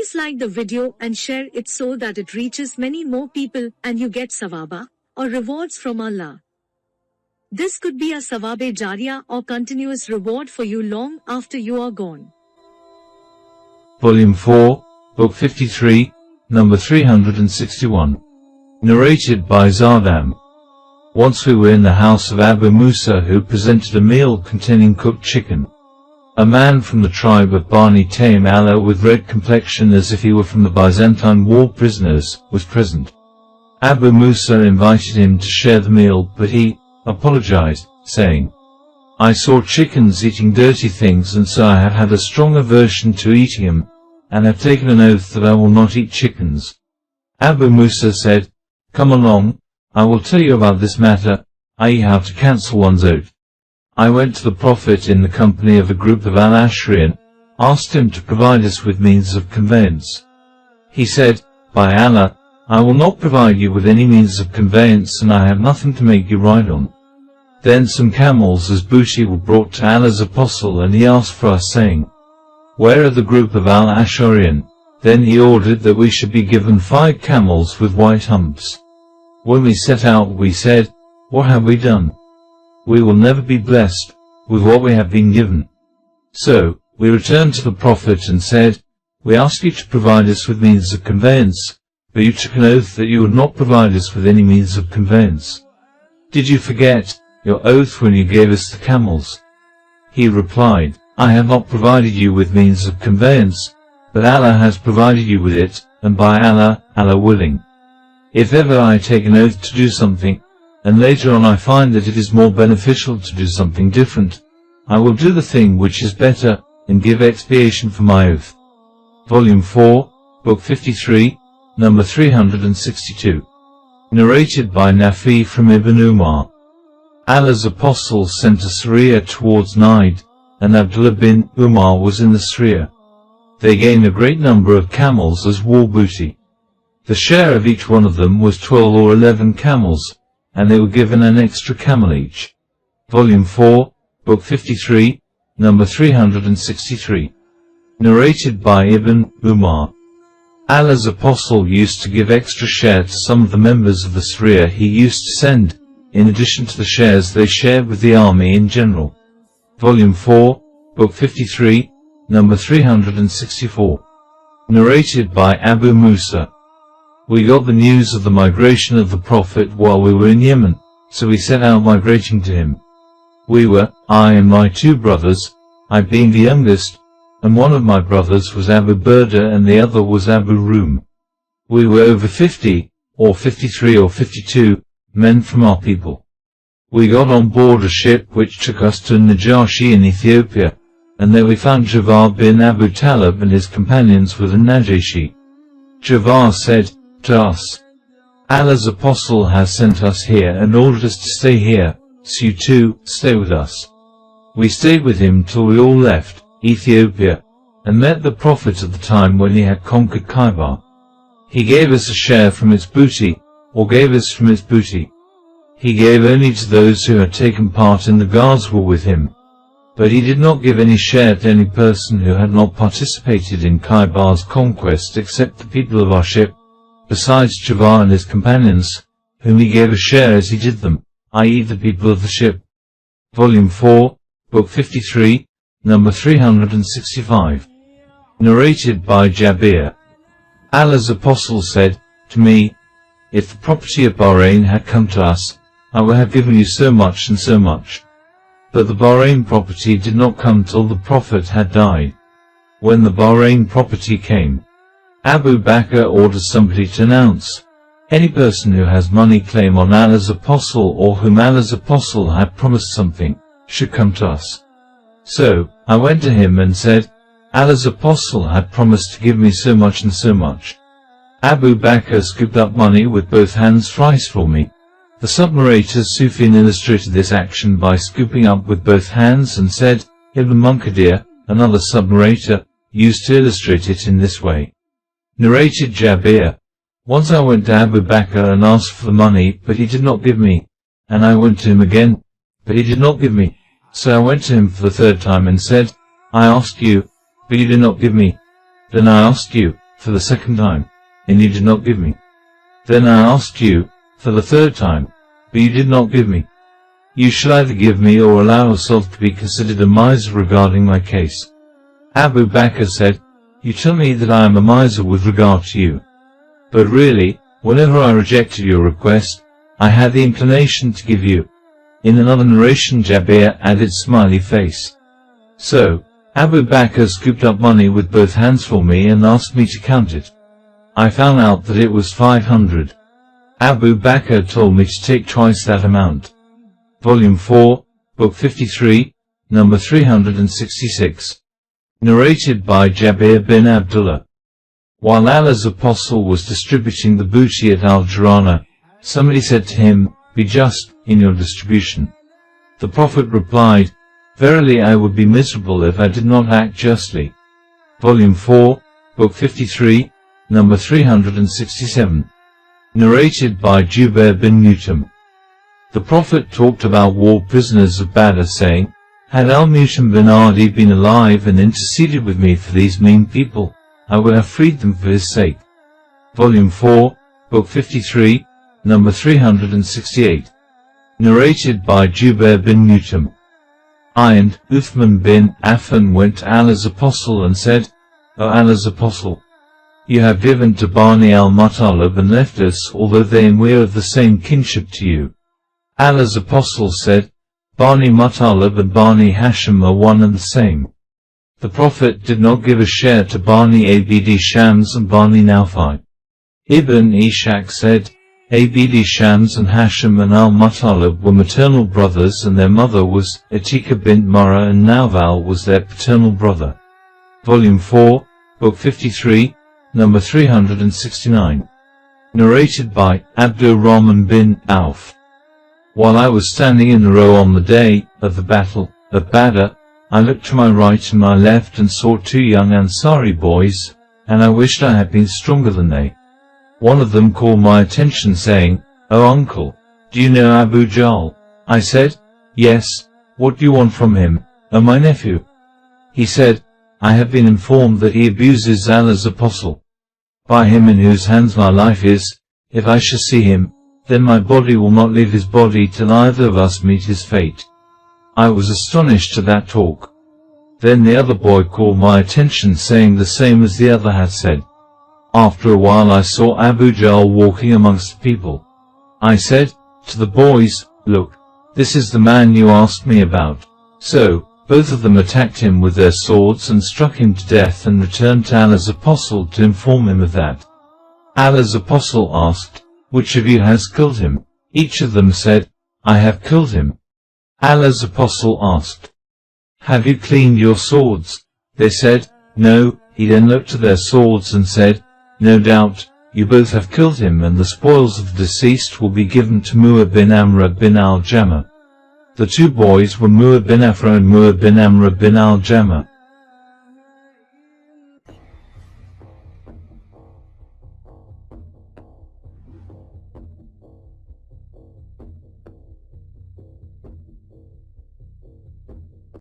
Please like the video and share it so that it reaches many more people and you get sawaba, or rewards from Allah. This could be a sawabe jariyah or continuous reward for you long after you are gone. Volume 4, Book 53, number 361. Narrated by Zardam. Once we were in the house of Abu Musa, who presented a meal containing cooked chicken. A man from the tribe of Bani Taym Allah, with red complexion as if he were from the Byzantine war prisoners, was present. Abu Musa invited him to share the meal, but he apologized, saying, "I saw chickens eating dirty things, and so I have had a strong aversion to eating them, and have taken an oath that I will not eat chickens." Abu Musa said, "Come along, I will tell you about this matter, i.e. how to cancel one's oath." I went to the Prophet in the company of a group of Al-Ashri and asked him to provide us with means of conveyance. He said, "By Allah, I will not provide you with any means of conveyance, and I have nothing to make you ride on." Then some camels as booty were brought to Allah's Apostle, and he asked for us, saying, "Where are the group of Al-Asharian?" Then he ordered that we should be given 5 camels with white humps. When we set out, we said, "What have we done? We will never be blessed with what we have been given." So we returned to the Prophet and said, "We ask you to provide us with means of conveyance, but you took an oath that you would not provide us with any means of conveyance. Did you forget your oath when you gave us the camels?" He replied, "I have not provided you with means of conveyance, but Allah has provided you with it, and by Allah, Allah willing. If ever I take an oath to do something, and later on I find that it is more beneficial to do something different, I will do the thing which is better, and give expiation for my oath." Volume 4, Book 53, number 362. Narrated by Nafi from Ibn Umar. Allah's Apostle sent a Sariyah towards Najd, and Abdullah bin Umar was in the Sariyah. They gained a great number of camels as war booty. The share of each one of them was 12 or 11 camels, and they were given an extra camel each. Volume 4, Book 53, number 363. Narrated by Ibn Umar. Allah's Apostle used to give extra share to some of the members of the Sariyah he used to send, in addition to the shares they shared with the army in general. Volume 4, Book 53, number 364. Narrated by Abu Musa. We got the news of the migration of the Prophet while we were in Yemen, so we set out migrating to him. We were, I and my 2 brothers, I being the youngest, and one of my brothers was Abu Burda and the other was Abu Rum. We were over 50, or 53 or 52, men from our people. We got on board a ship which took us to Najashi in Ethiopia, and there we found Jafar bin Abu Talib and his companions with the Najashi. Jafar said to us, "Allah's Apostle has sent us here and ordered us to stay here, so you too, stay with us." We stayed with him till we all left Ethiopia, and met the Prophet at the time when he had conquered Khaybar. He gave us a share from its booty, or gave us from its booty. He gave only to those who had taken part in the Ghazwa with him, but he did not give any share to any person who had not participated in Khaybar's conquest except the people of our ship, besides Jafar and his companions, whom he gave a share as he did them, i.e. the people of the ship. Volume 4, Book 53, number 365. Narrated by Jabir. Allah's Apostle said to me, "If the property of Bahrain had come to us, I would have given you so much and so much." But the Bahrain property did not come till the Prophet had died. When the Bahrain property came, Abu Bakr ordered somebody to announce, "Any person who has money claim on Allah's Apostle or whom Allah's Apostle had promised something, should come to us." So I went to him and said, "Allah's Apostle had promised to give me so much and so much." Abu Bakr scooped up money with both hands thrice for me. The subnarrator Sufyan illustrated this action by scooping up with both hands and said, Ibn Munkadir, another subnarrator, used to illustrate it in this way. Narrated Jabir. Once I went to Abu Bakr and asked for the money, but he did not give me, and I went to him again, but he did not give me. So I went to him for the 3rd time and said, "I asked you, but you did not give me." Then I asked you, for the second time, and you did not give me. Then I asked you, for the third time, but you did not give me. You should either give me or allow yourself to be considered a miser regarding my case. Abu Bakr said, you tell me that I am a miser with regard to you. But really, whenever I rejected your request, I had the inclination to give you. In another narration, Jabir added smiley face. So, Abu Bakr scooped up money with both hands for me and asked me to count it. I found out that it was 500. Abu Bakr told me to take twice that amount. Volume 4, Book 53, number 366. Narrated by Jabir bin Abdullah. While Allah's apostle was distributing the booty at Al-Jirana, somebody said to him, be just in your distribution. The Prophet replied, verily I would be miserable if I did not act justly. Volume 4, Book 53, number 367. Narrated by Jubair bin Mut'im. The Prophet talked about war prisoners of Badr, saying, had Al-Mut'im bin Adi been alive and interceded with me for these mean people, I would have freed them for his sake. Volume 4, Book 53, number 368. Narrated by Jubair bin Mut'im. I and Uthman bin Affan went to Allah's Apostle and said, O Allah's Apostle, you have given to Bani al-Muttalib and left us, although they and we are of the same kinship to you. Allah's Apostle said, Bani Muttalib and Bani Hashim are one and the same. The Prophet did not give a share to Bani Abd Shams and Bani Nawfal. Ibn Ishaq said, Abd Shams and Hashim and al-Muttalib were maternal brothers, and their mother was Atika bint Murrah, and Nawfal was their paternal brother. Volume 4, Book 53, number 369. Narrated by Abdur Rahman bin Auf. While I was standing in the row on the day of the battle of Badr, I looked to my right and my left and saw two young Ansari boys, and I wished I had been stronger than they. One of them called my attention, saying, O uncle, do you know Abu Jahl? I said, yes. What do you want from him, O my nephew? He said, I have been informed that he abuses Allah's Apostle. By him in whose hands my life is, if I shall see him, then my body will not leave his body till either of us meet his fate. I was astonished at that talk. Then the other boy called my attention, saying the same as the other had said. After a while I saw Abu Jahl walking amongst the people. I said to the boys, look, this is the man you asked me about. So, both of them attacked him with their swords and struck him to death, and returned to Allah's Apostle to inform him of that. Allah's Apostle asked, which of you has killed him? Each of them said, I have killed him. Allah's Apostle asked, have you cleaned your swords? They said, no. He then looked at their swords and said, no doubt, you both have killed him, and the spoils of the deceased will be given to Mu'ah bin Amr bin al-Jamah. The two boys were Mu'ah bin Afra and Mu'ah bin Amr bin al-Jamah.